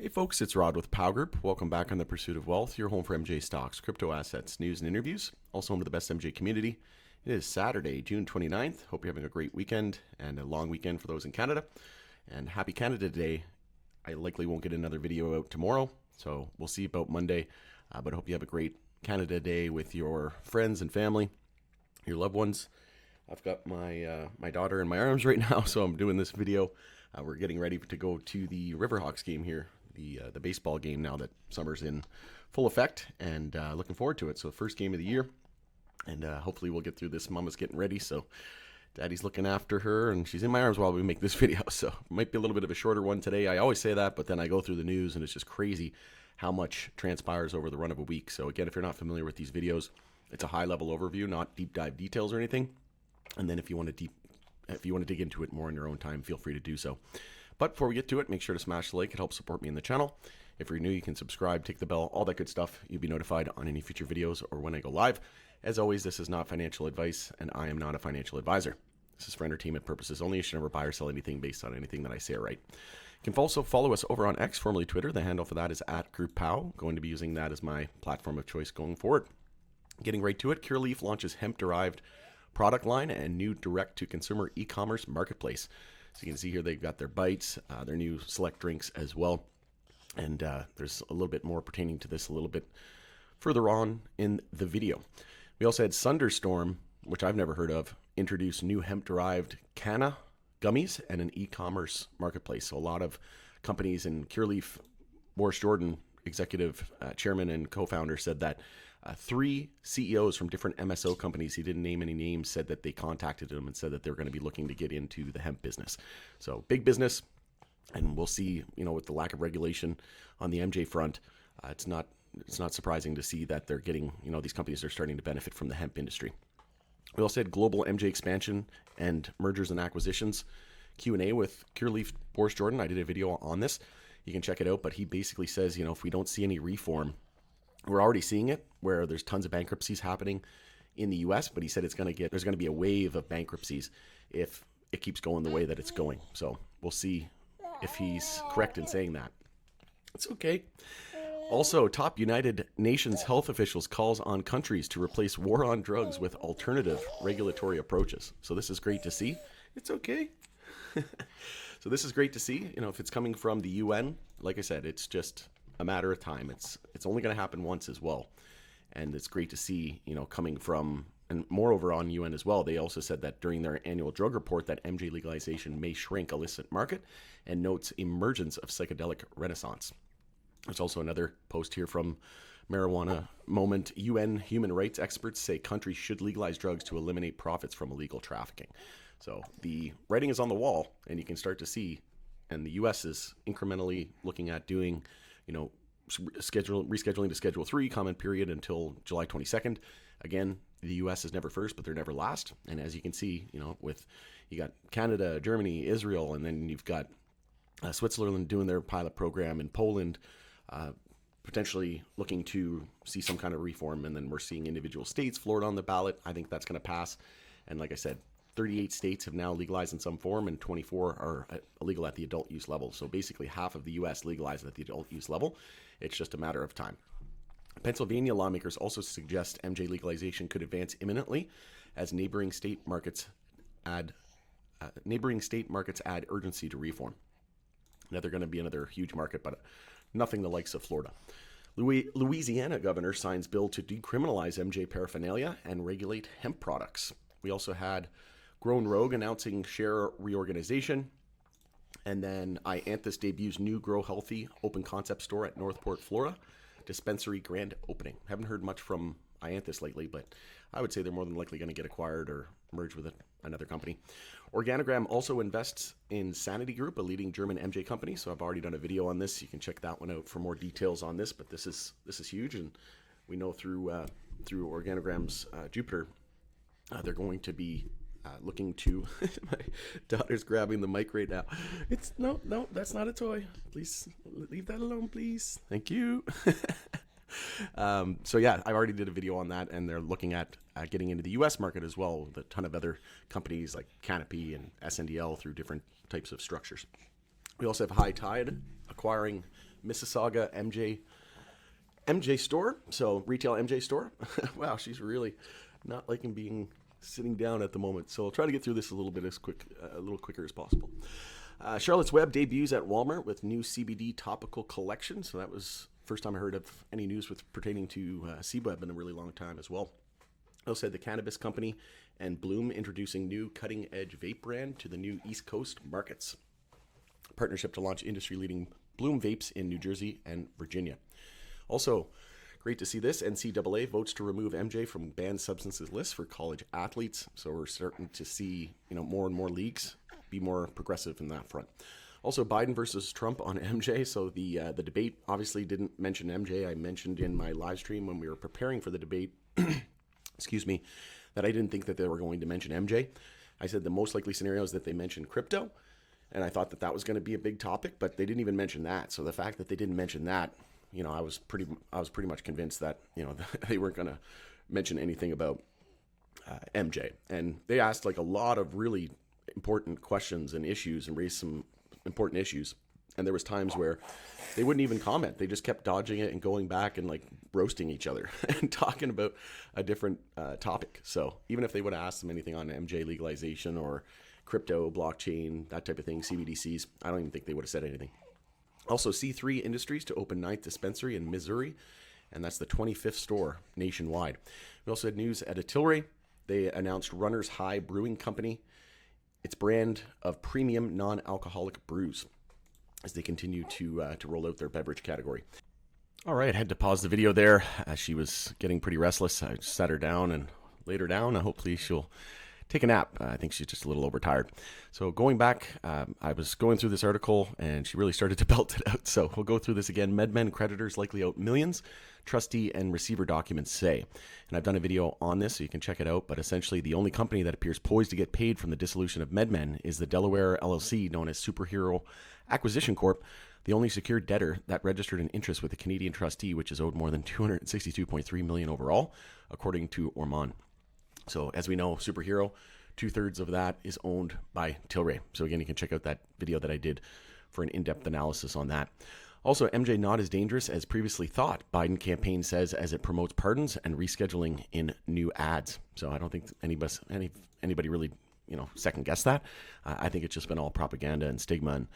Hey folks, it's Rod with Pow Group. Welcome back on The Pursuit of Wealth, your home for MJ stocks, crypto assets, news, and interviews. Also home to the best MJ community. It is Saturday, June 29th. Hope you're having a great weekend and a long weekend for those in Canada. And happy Canada Day. I likely won't get another video out tomorrow, so we'll see about Monday. But I hope you have a great Canada Day with your friends and family, your loved ones. I've got my daughter in my arms right now, so I'm doing this video. We're getting ready to go to the Riverhawks game here, the baseball game now that summer's in full effect, and looking forward to it. So first game of the year, and hopefully we'll get through this. Mama's getting ready, so Daddy's looking after her, and she's in my arms while we make this video. So it might be a little bit of a shorter one today. I always say that, but then I go through the news, and it's just crazy how much transpires over the run of a week. So again, if you're not familiar with these videos, it's a high-level overview, not deep dive details or anything. And then if you want to dig into it more in your own time, feel free to do so. But before we get to it, make sure to smash the like. It helps support me in the channel. If you're new, you can subscribe, tick the bell, all that good stuff. You'll be notified on any future videos or when I go live. As always, this is not financial advice, and I am not a financial advisor. This is for entertainment purposes only. You should never buy or sell anything based on anything that I say or write. You can also follow us over on X, formerly Twitter. The handle for that is @GroupPow. Going to be using that as my platform of choice going forward. Getting right to it, Curaleaf launches hemp-derived product line and new direct-to-consumer e-commerce marketplace. So you can see here they've got their bites, their new select drinks as well. And there's a little bit more pertaining to this a little bit further on in the video. We also had Sunderstorm, which I've never heard of, introduce new hemp-derived canna gummies and an e-commerce marketplace. So a lot of companies in Curaleaf, Boris Jordan, executive chairman and co-founder, said that 3 CEOs from different MSO companies, he didn't name any names, said that they contacted him and said that they're going to be looking to get into the hemp business. So big business, and we'll see, with the lack of regulation on the MJ front, it's not surprising to see that they're getting, these companies are starting to benefit from the hemp industry. We also had global MJ expansion and mergers and acquisitions Q&A with Curaleaf Boris Jordan. I did a video on this. You can check it out, but he basically says, if we don't see any reform, we're already seeing it where there's tons of bankruptcies happening in the US, but he said there's going to be a wave of bankruptcies if it keeps going the way that it's going. So we'll see if he's correct in saying that. It's okay. Also, top United Nations health officials calls on countries to replace war on drugs with alternative regulatory approaches. So this is great to see. It's okay. So this is great to see. If it's coming from the UN, like I said, it's just a matter of time. It's only going to happen once as well. And it's great to see, coming from, and moreover on UN as well, they also said that during their annual drug report that MJ legalization may shrink illicit market and notes emergence of psychedelic renaissance. There's also another post here from Marijuana Moment. UN human rights experts say countries should legalize drugs to eliminate profits from illegal trafficking. So the writing is on the wall, and you can start to see, and the US is incrementally looking at doing, rescheduling to Schedule 3 comment period until July 22nd. Again, the US is never first, but they're never last. And as you can see, you got Canada, Germany, Israel, and then you've got Switzerland doing their pilot program, and Poland potentially looking to see some kind of reform. And then we're seeing individual states, Florida on the ballot. I think that's going to pass. And like I said, 38 states have now legalized in some form, and 24 are illegal at the adult use level. So basically half of the U.S. legalized at the adult use level. It's just a matter of time. Pennsylvania lawmakers also suggest MJ legalization could advance imminently as neighboring state markets add urgency to reform. Now they're going to be another huge market, but nothing the likes of Florida. Louisiana governor signs bill to decriminalize MJ paraphernalia and regulate hemp products. We also had Grown Rogue announcing share reorganization. And then Ianthus debuts new Grow Healthy open concept store at Northport, Florida. Dispensary grand opening. Haven't heard much from Ianthus lately, but I would say they're more than likely going to get acquired or merge with another company. Organogram also invests in Sanity Group, a leading German MJ company. So I've already done a video on this. You can check that one out for more details on this. But this is huge, and we know through Organogram's Jupiter, they're going to be looking to. My daughter's grabbing the mic right now. It's no, that's not a toy. Please leave that alone, please. Thank you. So yeah, I already did a video on that, and they're looking at getting into the U.S. market as well with a ton of other companies like Canopy and SNDL through different types of structures. We also have High Tide acquiring Mississauga MJ store. So retail MJ store. Wow, she's really not liking being sitting down at the moment. So I'll try to get through this a little quicker as possible. Charlotte's Web debuts at Walmart with new CBD topical collection. So that was first time I heard of any news pertaining to CWeb in a really long time as well. Also had the Cannabis Company and Bloom introducing new cutting-edge vape brand to the new East Coast markets. Partnership to launch industry-leading Bloom vapes in New Jersey and Virginia. Also, great to see this. NCAA votes to remove MJ from banned substances list for college athletes. So we're starting to see, more and more leagues be more progressive in that front. Also, Biden versus Trump on MJ. So the debate obviously didn't mention MJ. I mentioned in my live stream when we were preparing for the debate, excuse me, that I didn't think that they were going to mention MJ. I said the most likely scenario is that they mentioned crypto, and I thought that was going to be a big topic, but they didn't even mention that. So the fact that they didn't mention that, I was pretty much convinced that they weren't going to mention anything about MJ. And they asked like a lot of really important questions and issues and raised some important issues. And there was times where they wouldn't even comment. They just kept dodging it and going back and like roasting each other and talking about a different topic. So even if they would have asked them anything on MJ legalization or crypto, blockchain, that type of thing, CBDCs, I don't even think they would have said anything. Also, C3 Industries to open 9th dispensary in Missouri, and that's the 25th store nationwide. We also had news at Tilray. They announced Runner's High Brewing Company, its brand of premium non-alcoholic brews, as they continue to roll out their beverage category. All right, I had to pause the video there. She was getting pretty restless. I sat her down and laid her down. Hopefully she'll take a nap. I think she's just a little overtired. So going back, I was going through this article and she really started to belt it out. So we'll go through this again. MedMen creditors likely out millions, trustee and receiver documents say. And I've done a video on this, so you can check it out. But essentially, the only company that appears poised to get paid from the dissolution of MedMen is the Delaware LLC, known as Superhero Acquisition Corp., the only secured debtor that registered an interest with the Canadian trustee, which is owed more than $262.3 million overall, according to Ormond. So as we know, Superhero, 2/3 of that is owned by Tilray. So again, you can check out that video that I did for an in-depth analysis on that. Also, MJ not as dangerous as previously thought, Biden campaign says, as it promotes pardons and rescheduling in new ads. So I don't think anybody really, second guessed that. I think it's just been all propaganda and stigma and,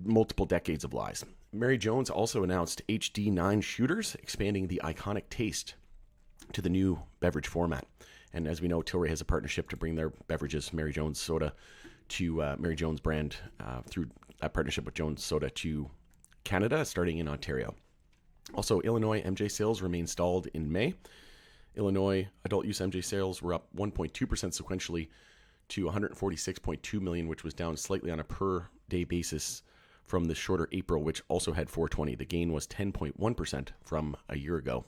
multiple decades of lies. Mary Jones also announced HD9 shooters, expanding the iconic taste to the new beverage format. And as we know, Tilray has a partnership to bring their beverages, Mary Jones Soda, to Mary Jones brand through a partnership with Jones Soda to Canada, starting in Ontario. Also, Illinois MJ sales remain stalled in May. Illinois adult use MJ sales were up 1.2% sequentially to 146.2 million, which was down slightly on a per day basis from the shorter April, which also had 420. The gain was 10.1% from a year ago.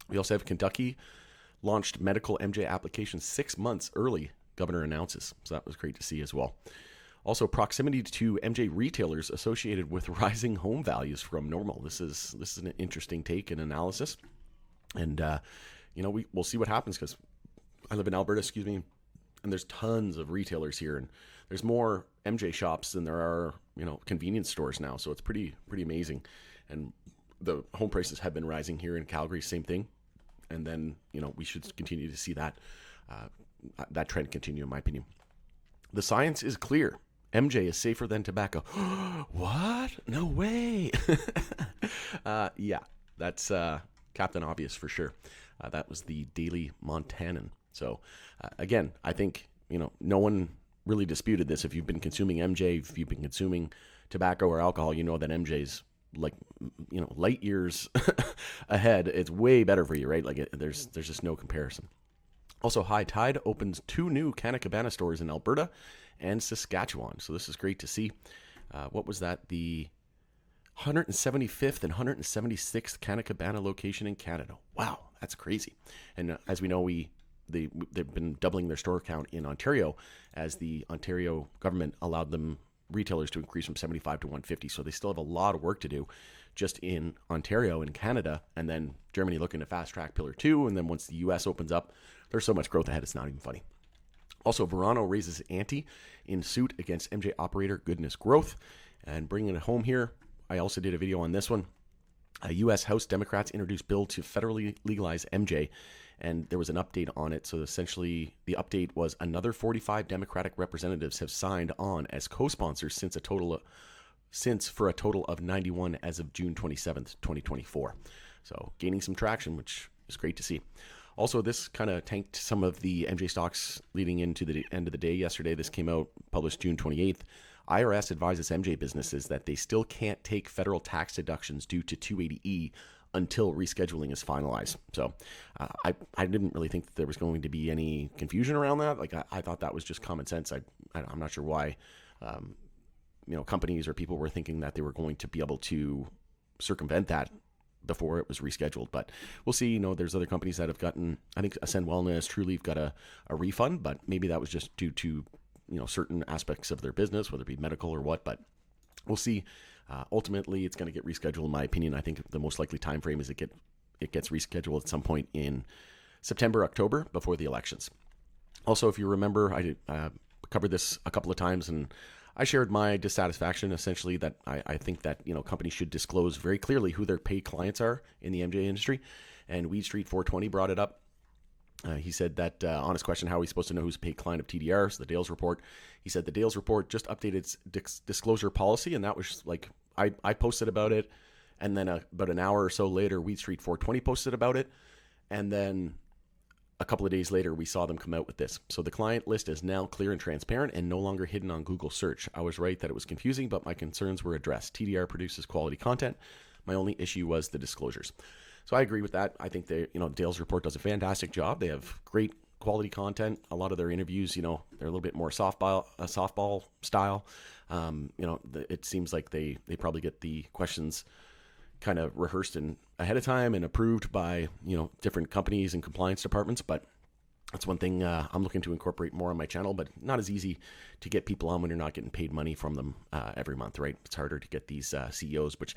We also have Kentucky launched medical MJ application 6 months early, governor announces. So that was great to see as well. Also, proximity to MJ retailers associated with rising home values from normal. This is an interesting take and analysis. And, we'll see what happens, because I live in Alberta, and there's tons of retailers here. And there's more MJ shops than there are, convenience stores now. So it's pretty amazing. And the home prices have been rising here in Calgary, same thing. And then, we should continue to see that trend continue, in my opinion. The science is clear. MJ is safer than tobacco. What? No way. Yeah, that's Captain Obvious for sure. That was the Daily Montanan. So, again, I think, no one really disputed this. If you've been consuming MJ, if you've been consuming tobacco or alcohol, you know that MJ's light years ahead. It's way better for you, right? There's just no comparison. Also, High Tide opens 2 new Canna Cabana stores in Alberta and Saskatchewan. So this is great to see. What was that? The 175th and 176th Canna Cabana location in Canada. Wow, that's crazy. And as we know, they've been doubling their store count in Ontario, as the Ontario government allowed them retailers to increase from 75 to 150. So they still have a lot of work to do just in Ontario and Canada, and then Germany looking to fast track Pillar 2. And then once the US opens up, there's so much growth ahead, it's not even funny. Also, Verano raises ante in suit against MJ operator Goodness Growth, and bringing it home here, I also did a video on this one. U.S. House Democrats introduced bill to federally legalize MJ, and there was an update on it. So essentially, the update was another 45 Democratic representatives have signed on as co-sponsors for a total of 91 as of June 27th, 2024. So gaining some traction, which is great to see. Also, this kind of tanked some of the MJ stocks leading into the end of the day yesterday. This came out, published June 28th. IRS advises MJ businesses that they still can't take federal tax deductions due to 280E until rescheduling is finalized. So I didn't really think that there was going to be any confusion around that. Like I thought that was just common sense. I'm not sure why companies or people were thinking that they were going to be able to circumvent that before it was rescheduled. But we'll see. There's other companies that have gotten, I think Ascend Wellness, Trulieve got a refund, but maybe that was just due to certain aspects of their business, whether it be medical or what, but we'll see. Ultimately, it's going to get rescheduled, in my opinion. I think the most likely time frame is it gets rescheduled at some point in September, October, before the elections. Also, if you remember, I covered this a couple of times, and I shared my dissatisfaction, essentially, that I think that companies should disclose very clearly who their paid clients are in the MJ industry, and Weed Street 420 brought it up. He said that on his question, how are we supposed to know who's a paid client of TDR, so the Dales report, he said the Dales report just updated its disclosure policy, and that was like, I posted about it, and then about an hour or so later, Weed Street 420 posted about it, and then a couple of days later, we saw them come out with this. So the client list is now clear and transparent and no longer hidden on Google search. I was right that it was confusing, but my concerns were addressed. TDR produces quality content. My only issue was the disclosures. So I agree with that. I think Dale's report does a fantastic job. They have great quality content. A lot of their interviews, they're a little bit more softball style. It seems like they probably get the questions kind of rehearsed ahead of time and approved by, different companies and compliance departments. But that's one thing I'm looking to incorporate more on my channel, but not as easy to get people on when you're not getting paid money from them every month, right? It's harder to get these CEOs, which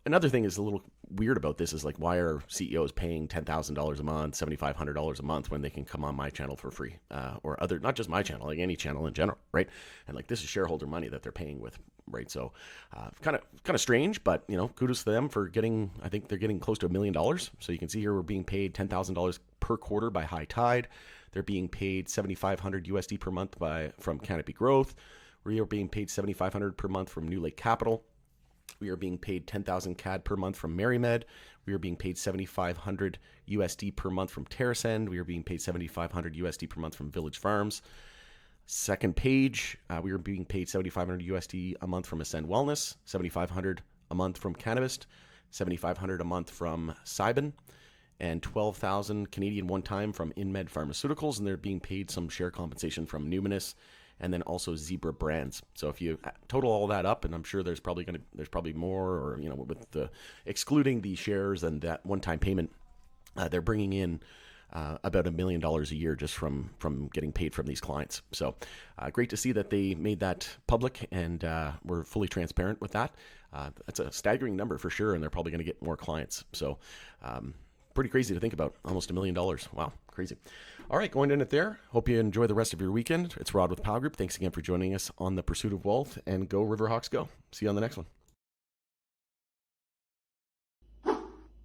another thing is a little weird about this is like, why are CEOs paying $10,000 a month, $7,500 a month when they can come on my channel for free, or other, not just my channel, like any channel in general, right? And like, this is shareholder money that they're paying with, right? So kind of strange, but kudos to them for getting, I think they're getting close to $1 million. So you can see here, we're being paid $10,000 per quarter by High Tide. They're being paid $7,500 USD per month from Canopy Growth. We are being paid $7,500 per month from New Lake Capital. We are being paid 10,000 CAD per month from MaryMed. We are being paid 7,500 USD per month from TerraSend. We are being paid 7,500 USD per month from Village Farms. Second page, we are being paid 7,500 USD a month from Ascend Wellness, 7,500 a month from Cannabis, 7,500 a month from Cybin, and 12,000 Canadian one time from InMed Pharmaceuticals, and they're being paid some share compensation from Numinous, and then also Zebra Brands. So if you total all that up, and I'm sure there's probably more, or with the excluding the shares and that one-time payment, they're bringing in about $1 million a year just from getting paid from these clients. So great to see that they made that public and were fully transparent with that. That's a staggering number for sure, and they're probably going to get more clients. So pretty crazy to think about. Almost $1 million. Wow, crazy. All right, going to end it there. Hope you enjoy the rest of your weekend. It's Rod with Power Group. Thanks again for joining us on the Pursuit of Wealth, and go Riverhawks go. See you on the next one.